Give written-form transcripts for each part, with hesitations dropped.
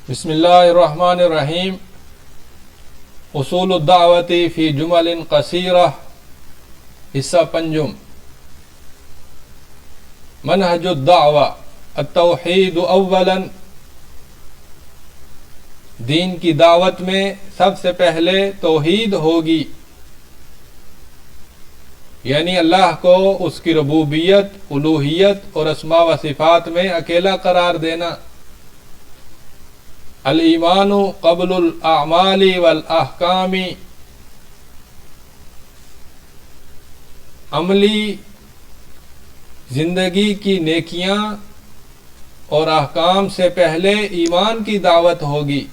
بسم اللہ الرحمن الرحیم. اصول الدعوت فی جمل قصیرہ، حصہ پنجم. منہج الدعوہ التوحید اولا. دین کی دعوت میں سب سے پہلے توحید ہوگی، یعنی اللہ کو اس کی ربوبیت، الوہیت اور اسماء و صفات میں اکیلا قرار دینا. الایمان قبل الاعمال والاحکام. عملی زندگی کی نیکیاں اور احکام سے پہلے ایمان کی دعوت ہوگی.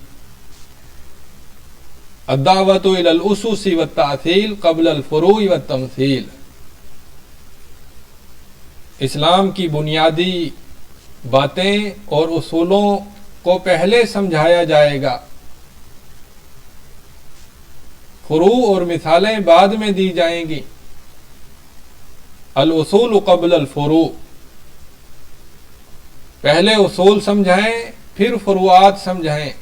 الدعوت الی الاسس والتأصیل قبل الفروع والتمثیل. اسلام کی بنیادی باتیں اور اصولوں کو پہلے سمجھایا جائے گا، فروع اور مثالیں بعد میں دی جائیں گی. الاصول قبل الفروع. پہلے اصول سمجھائیں پھر فروعات سمجھائیں.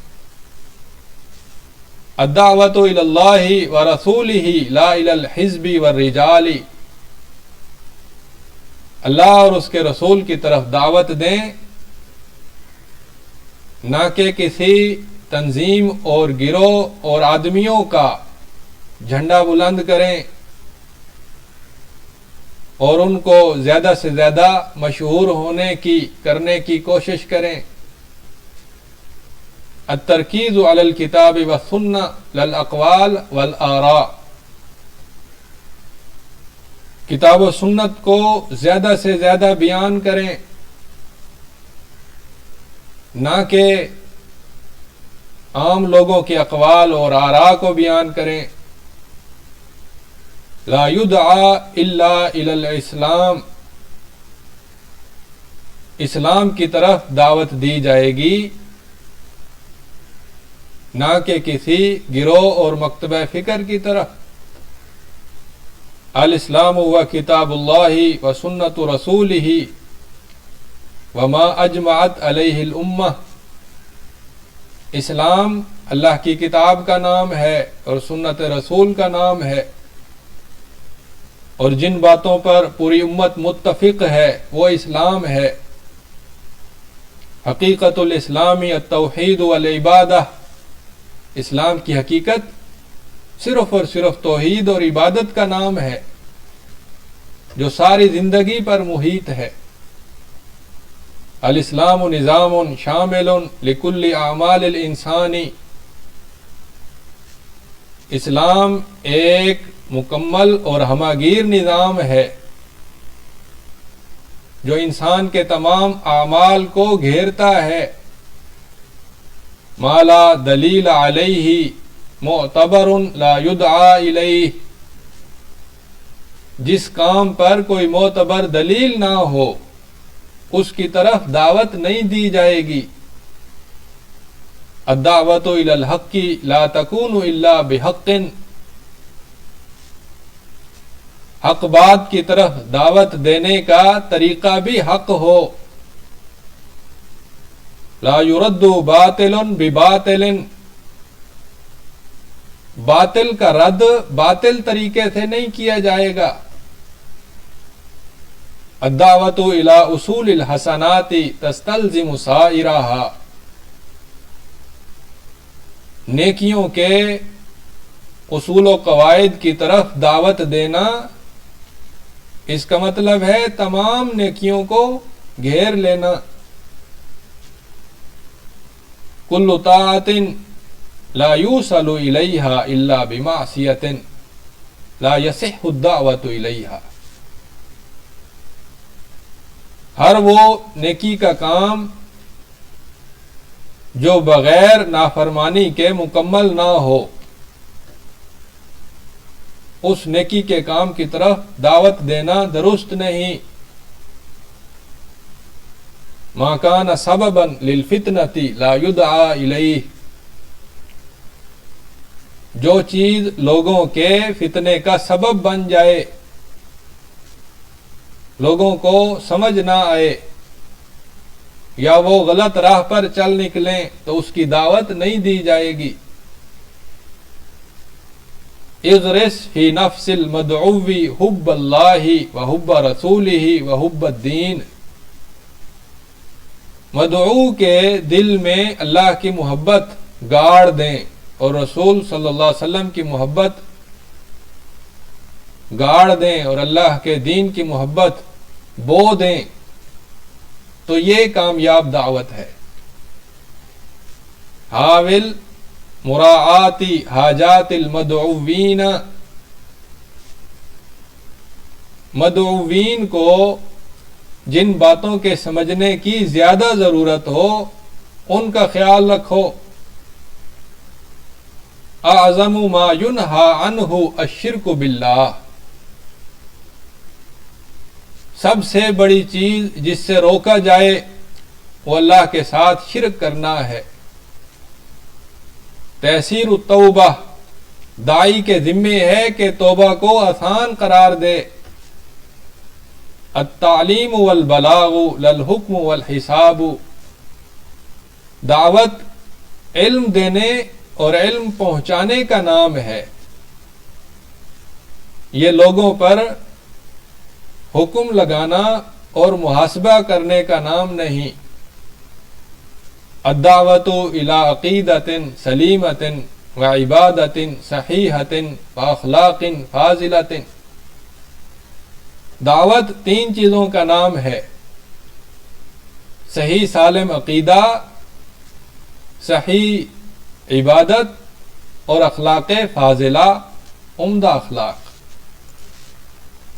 الدعوت الی اللہ ورسولہ لا الی الحزب والرجال. اللہ اور اس کے رسول کی طرف دعوت دیں، نہ کہ کسی تنظیم اور گروہ اور آدمیوں کا جھنڈا بلند کریں اور ان کو زیادہ سے زیادہ مشہور کرنے کی کوشش کریں. الترکیز علی الکتاب والسنہ للاقوال والآراء. کتاب و سنت کو زیادہ سے زیادہ بیان کریں، نہ کہ عام لوگوں کے اقوال اور آراء کو بیان کریں. لا یدعا الا الی الاسلام. اسلام کی طرف دعوت دی جائے گی، نہ کہ کسی گروہ اور مکتبہ فکر کی طرف. الاسلام هو کتاب اللہ و سنت رسولہ وما اجمعت علیہ الامہ. اسلام اللہ کی کتاب کا نام ہے اور سنت رسول کا نام ہے، اور جن باتوں پر پوری امت متفق ہے وہ اسلام ہے. حقیقت الاسلام التوحید والعبادہ. اسلام کی حقیقت صرف اور صرف توحید اور عبادت کا نام ہے، جو ساری زندگی پر محیط ہے. الاسلام نظام شامل لکل اعمال الانسانی. اسلام ایک مکمل اور ہماگیر نظام ہے جو انسان کے تمام اعمال کو گھیرتا ہے. ما لا دلیل علیہ معتبر لا یدعا الیہ. جس کام پر کوئی معتبر دلیل نہ ہو اس کی طرف دعوت نہیں دی جائے گی. الدعوت الی الحق لا تکون الا بحق. حق بات کی طرف دعوت دینے کا طریقہ بھی حق ہو. لا یرد باطل بباطل. باطل کا رد باطل طریقے سے نہیں کیا جائے گا. الدعوت الی اصول الحسنات تستلزم سائرها. نیکیوں کے اصول و قواعد کی طرف دعوت دینا، اس کا مطلب ہے تمام نیکیوں کو گھیر لینا. کل طاعت لا یوصل الیہا الا بمعصیۃ لا یصح الدعوۃ الیہا. ہر وہ نیکی کا کام جو بغیر نافرمانی کے مکمل نہ ہو، اس نیکی کے کام کی طرف دعوت دینا درست نہیں. ما کان سببا للفتنۃ لا یدعا الیہ. جو چیز لوگوں کے فتنے کا سبب بن جائے، لوگوں کو سمجھ نہ آئے، یا وہ غلط راہ پر چل نکلیں تو اس کی دعوت نہیں دی جائے گی۔ اغرس فی نفس المدعو حب اللہ و حب رسولہ و حب الدین، مدعو کے دل میں اللہ کی محبت گاڑ دیں اور رسول صلی اللہ علیہ وسلم کی محبت گاڑ دیں اور اللہ کے دین کی محبت بو دیں، تو یہ کامیاب دعوت ہے۔ حاول مراعاتی حاجات المدعوین، مدعوین کو جن باتوں کے سمجھنے کی زیادہ ضرورت ہو ان کا خیال رکھو۔ اعظم ما ینہی عنہ الشرک باللہ، سب سے بڑی چیز جس سے روکا جائے وہ اللہ کے ساتھ شرک کرنا ہے۔ تیسیر التوبہ، داعی کے ذمے ہے کہ توبہ کو آسان قرار دے۔ التعلیم والبلاغ للحکم والحساب، دعوت علم دینے اور علم پہنچانے کا نام ہے، یہ لوگوں پر حکم لگانا اور محاسبہ کرنے کا نام نہیں۔ الدعوۃ الی عقیدۃ سلیمۃ وعبادۃ صحیحۃ واخلاق فاضلۃ، دعوت تین چیزوں کا نام ہے: صحیح سالم عقیدہ، صحیح عبادت اور اخلاق فاضلہ، عمدہ اخلاق۔